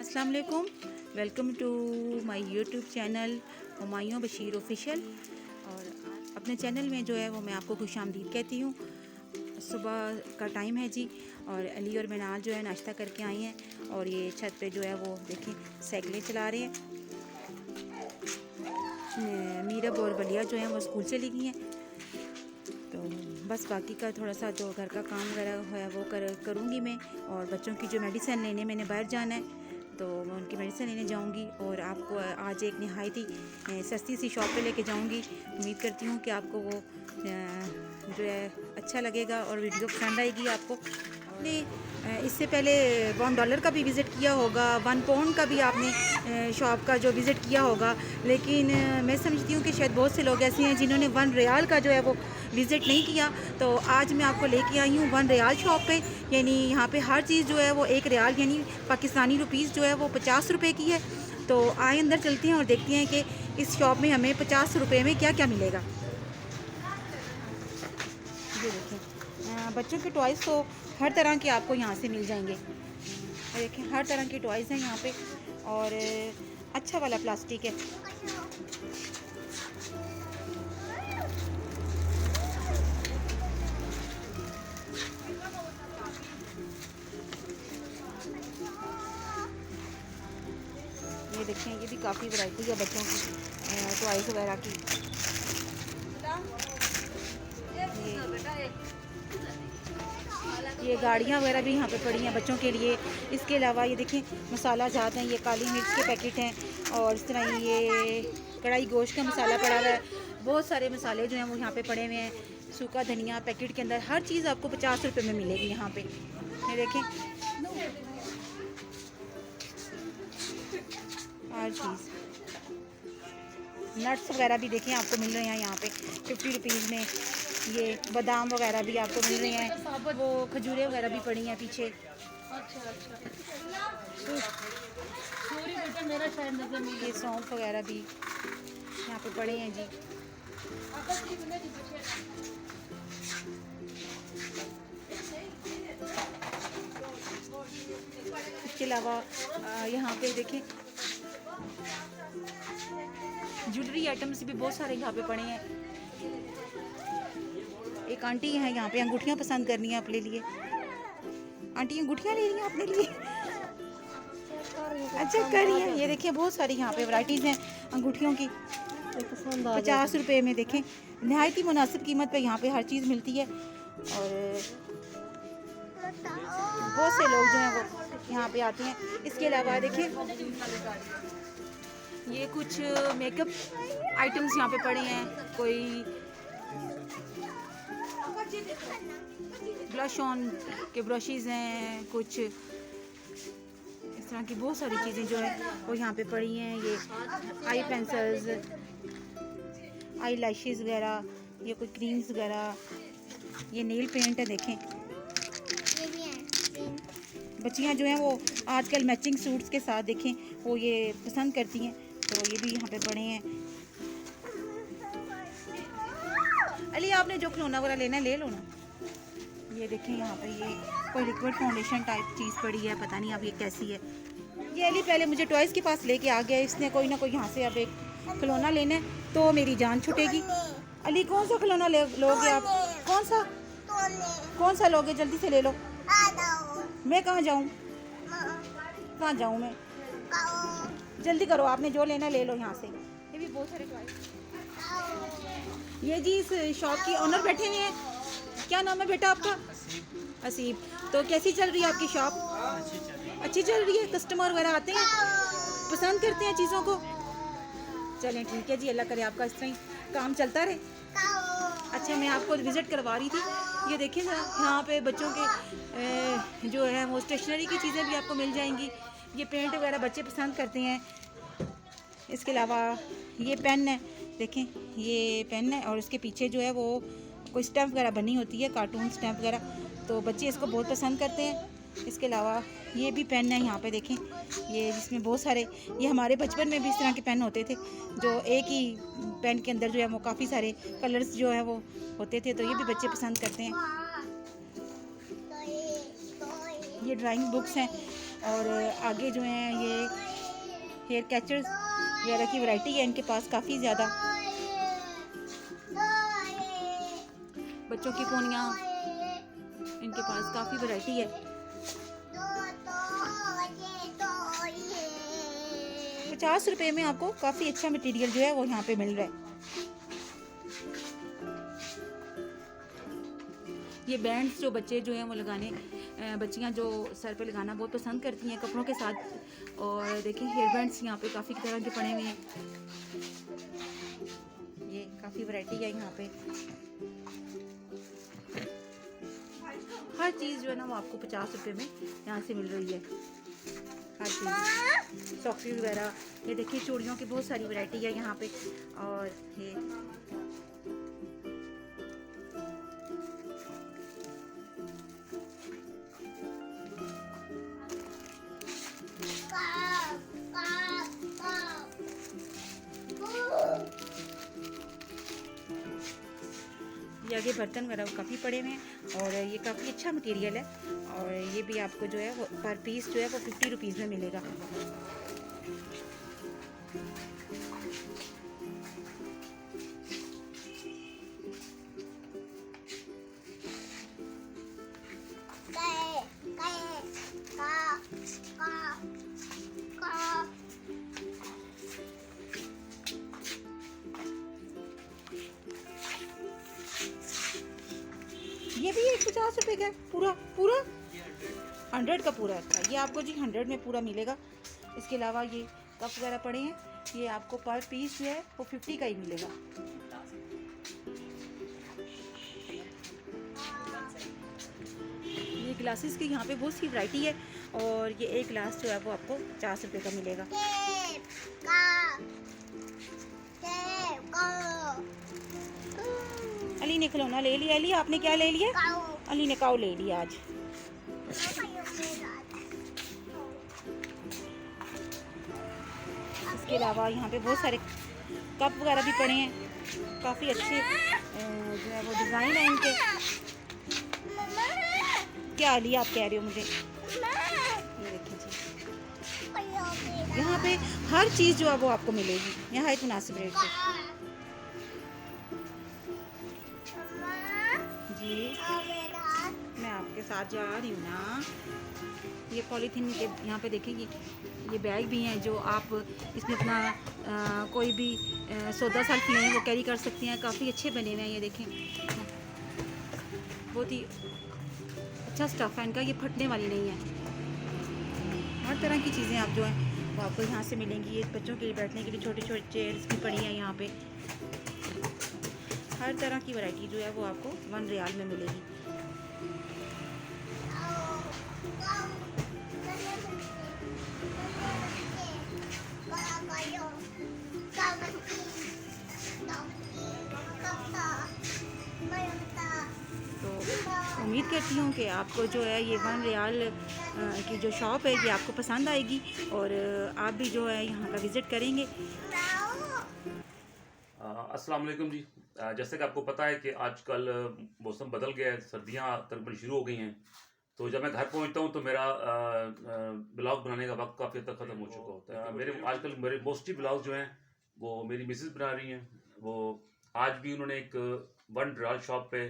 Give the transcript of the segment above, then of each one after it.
अस्सलाम वालेकुम, welcome to my YouTube channel Humayun Bashir official. और अपने चैनल में जो है वो मैं आपको खुशामदीद कहती हूँ। सुबह का टाइम है जी, और अली और मिनाल जो है नाश्ता करके आई हैं और ये छत पे जो है वो देखें साइकिलें चला रहे हैं। मीरब और वलिया जो है वो स्कूल चली गई हैं, तो बस बाकी का थोड़ा सा जो घर का काम वगैरह है वो करूँगी मैं। और बच्चों की जो मेडिसिन लेने मैंने बाहर जाना है, तो मैं उनकी मेडिसिन लेने जाऊंगी और आपको आज एक नहायत ही सस्ती सी शॉप पे लेके जाऊंगी। उम्मीद करती हूँ कि आपको वो जो है अच्छा लगेगा और वीडियो पसंद आएगी आपको। इससे पहले $1 का भी विज़िट किया होगा, 1 पाउंड का भी आपने शॉप का जो विज़िट किया होगा, लेकिन मैं समझती हूँ कि शायद बहुत से लोग ऐसे हैं जिन्होंने 1 रियाल का जो है वो विज़िट नहीं किया। तो आज मैं आपको लेके आई हूँ 1 रियाल शॉप पे, यानी यहाँ पे हर चीज़ जो है वो 1 रियाल यानी पाकिस्तानी रुपीज़ जो है वो 50 रुपये की है। तो आए अंदर चलते हैं और देखते हैं कि इस शॉप में हमें 50 रुपये में क्या क्या मिलेगा। ये देखें, बच्चों के टॉयज़ तो हर तरह के आपको यहाँ से मिल जाएंगे। देखें हर तरह के टॉयज़ हैं यहाँ पे, और अच्छा वाला प्लास्टिक है। ये देखें, ये भी काफ़ी वैरायटी है बच्चों की टॉयज़ वगैरह की। ये गाड़ियाँ वगैरह भी यहाँ पे पड़ी हैं बच्चों के लिए। इसके अलावा ये देखें मसाला जात हैं, ये काली मिर्च के पैकेट हैं, और इस तरह ये कढ़ाई गोश्त का मसाला पड़ा हुआ है। बहुत सारे मसाले जो हैं वो यहाँ पे पड़े हुए हैं। सूखा धनिया पैकेट के अंदर, हर चीज़ आपको 50 रुपये में मिलेगी यहाँ पे। ये देखें हर चीज़, नट्स वगैरह भी देखें आपको मिल रहे हैं यहाँ पे 50 रुपीज़ में। ये बादाम वगैरह भी आपको मिल रहे हैं, वो खजूरें वगैरह भी पड़ी हैं पीछे। ये सौंफ वगैरह भी यहाँ पे पड़े हैं जी। इसके अलावा यहाँ पे देखें ज्वेलरी आइटम्स भी बहुत सारे यहाँ पे पड़े हैं। एक आंटी है यहाँ पे अंगूठियाँ पसंद करनी है अपने लिए। आंटी अंगूठियाँ ले रही हैं अपने लिए, अच्छा कर रही हैं। ये देखिए बहुत सारी यहाँ पे वैराइटीज़ हैं अंगूठियों की, 50 रुपये में। देखें नहायत ही मुनासिब कीमत पे यहाँ पे हर चीज़ मिलती है, और बहुत से लोग जो हैं वो यहाँ पे आते हैं। इसके अलावा देखिए ये कुछ मेकअप आइटम्स यहाँ पे पड़े हैं, कोई ब्लश ऑन के ब्रशेज़ हैं, कुछ इस तरह की बहुत सारी चीज़ें जो है वो यहाँ पे पड़ी हैं। ये आई पेंसिल्स, आई लैशेज़ वगैरह, ये कोई क्रीम्स वगैरह, ये नेल पेंट है। देखें बच्चियाँ जो हैं वो आजकल मैचिंग सूट्स के साथ देखें वो ये पसंद करती हैं, तो ये भी यहाँ पे पड़े हैं। अली आपने जो खिलौना वगैरह लेना है ले लो ना। ये देखें यहाँ पे ये कोई लिक्विड फाउंडेशन टाइप चीज़ पड़ी है, पता नहीं अब ये कैसी है। ये अली पहले मुझे टॉयज़ के पास लेके आ गया, इसने कोई ना कोई यहाँ से अब एक खिलौना लेना है तो मेरी जान छूटेगी। अली कौन सा खिलौना लोगे आप? कौन सा लोगे? जल्दी से ले लो। मैं कहाँ जाऊँ? कहाँ जाऊँ मैं? जल्दी करो, आपने जो लेना ले लो यहाँ से। ये भी बहुत सारे टॉयज़। ये जी इस शॉप की ओनर बैठे हुए हैं। क्या नाम है बेटा आपका? असीब। तो कैसी चल रही है आपकी शॉप? अच्छी चल रही है। कस्टमर वगैरह आते हैं, पसंद करते हैं चीज़ों को? चलें ठीक है जी, अल्लाह करे आपका इस तरह ही काम चलता रहे। अच्छा मैं आपको विज़िट करवा रही थी। ये देखिए यहाँ पे बच्चों के जो है वो स्टेशनरी की चीज़ें भी आपको मिल जाएंगी। ये पेंट वगैरह बच्चे पसंद करते हैं। इसके अलावा ये पेन है, देखें ये पेन है, और उसके पीछे जो है वो कोई स्टैम्प वगैरह बनी होती है, कार्टून स्टैम्प वगैरह, तो बच्चे इसको बहुत पसंद करते हैं। इसके अलावा ये भी पेन है यहाँ पे देखें, ये जिसमें बहुत सारे, ये हमारे बचपन में भी इस तरह के पेन होते थे जो एक ही पेन के अंदर जो है वो काफ़ी सारे कलर्स जो है वो होते थे, तो ये भी बच्चे पसंद करते हैं। ये ड्राइंग बुक्स हैं, और आगे जो है ये हेयर कैचर्स वगैरह की वैरायटी है इनके पास काफ़ी ज़्यादा। बच्चों की पोनियाँ इनके पास काफ़ी वैरायटी है। 50 रुपये में आपको काफ़ी अच्छा मटेरियल जो है वो यहाँ पे मिल रहा है। ये बैंड्स जो बच्चे जो हैं वो लगाने, बच्चियाँ जो सर पे लगाना बहुत पसंद करती हैं कपड़ों के साथ। और देखिए हेयर बैंड्स यहाँ पे काफ़ी तरह के पड़े हुए हैं। ये काफ़ी वैरायटी है यहाँ पे। हर चीज़ जो है ना वो आपको 50 रुपये में यहाँ से मिल रही है। हर चीज़ सॉक्सेस वगैरह, ये देखिए चूड़ियों की बहुत सारी वैरायटी है यहाँ पे। और ये आगे बर्तन वगैरह काफ़ी पड़े हुए हैं और ये काफ़ी अच्छा मटेरियल है। और ये भी आपको जो है वो पर पीस जो है वो 50 रुपीज़ में मिलेगा। ये भी 50 रुपये का पूरा 100 का पूरा था। ये आपको जी 100 में पूरा मिलेगा। इसके अलावा ये कप वगैरह पड़े हैं, ये आपको पर पीस जो है वो 50 का ही मिलेगा। ये ग्लासेस की यहाँ पे बहुत सी वैरायटी है और ये एक ग्लास जो है वो आपको 50 रुपये का मिलेगा। अली ने खिलौना ले लिया। अली आपने क्या ले लिया? अली ने काऊ ले लिया आज। इसके अलावा यहाँ पे बहुत सारे कप वगैरह भी पड़े हैं, काफ़ी अच्छे जो है वो डिज़ाइन है इनके। क्या अली आप कह रहे हो मुझे? ये देखिए जी, यहाँ पे हर चीज़ जो है वो आपको मिलेगी यहाँ एक मुनासिब रेट पे। जी मैं आपके साथ जा रही हूँ ना। ये पॉलीथीन के यहाँ पे देखेंगे, ये बैग भी हैं जो आप इसमें अपना कोई भी सौदा साथ लें वो कैरी कर सकते हैं। काफ़ी अच्छे बने हुए हैं, ये देखें बहुत ही अच्छा स्टफ़ है इनका, ये फटने वाली नहीं है। हर तरह की चीज़ें आप जो हैं वो आपको यहाँ से मिलेंगी। ये बच्चों के लिए बैठने के लिए छोटे छोटे चेयर्स भी पड़ी हैं यहाँ पे। हर तरह की वैरायटी जो है वो आपको 1 रियाल में मिलेगी। तो उम्मीद करती हूँ कि आपको जो है ये 1 रियाल की जो शॉप है ये आपको पसंद आएगी और आप भी जो है यहाँ का विज़िट करेंगे। अस्सलाम वालेकुम जी। जैसे कि आपको पता है कि आजकल मौसम बदल गया है, सर्दियाँ तकरीबन शुरू हो गई हैं। तो जब मैं घर पहुंचता हूं तो मेरा ब्लॉग बनाने का वक्त काफ़ी हद तक ख़त्म हो चुका होता है। मेरे मोस्टली ब्लॉग जो हैं वो मेरी मिसेस बना रही हैं। वो आज भी उन्होंने एक 1 रियाल शॉप पे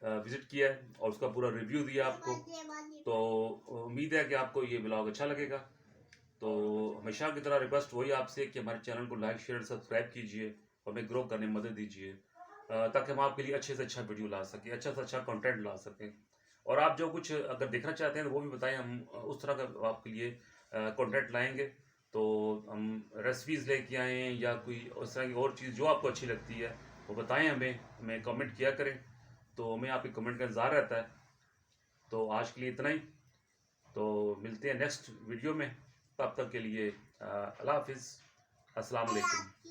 विज़िट किया है और उसका पूरा रिव्यू दिया आपको। तो उम्मीद है कि आपको ये ब्लॉग अच्छा लगेगा। तो हमेशा की तरह रिक्वेस्ट वही आपसे कि हमारे चैनल को लाइक शेयर सब्सक्राइब कीजिए और हमें ग्रो करने में मदद दीजिए ताकि हम आपके लिए अच्छे से अच्छा वीडियो ला सकें, अच्छा से अच्छा कंटेंट ला सकें। और आप जो कुछ अगर देखना चाहते हैं तो वो भी बताएं, हम उस तरह का आपके लिए कंटेंट लाएंगे। तो हम रेसिपीज़ लेके आएँ या कोई उस तरह की और चीज़ जो आपको अच्छी लगती है वो बताएं, हमें कमेंट किया करें। तो हमें आपके कमेंट का इंतज़ार रहता है। तो आज के लिए इतना ही। तो मिलते हैं नेक्स्ट वीडियो में, तब तक के लिए अल्लाह हाफिज़, अस्सलाम वालेकुम।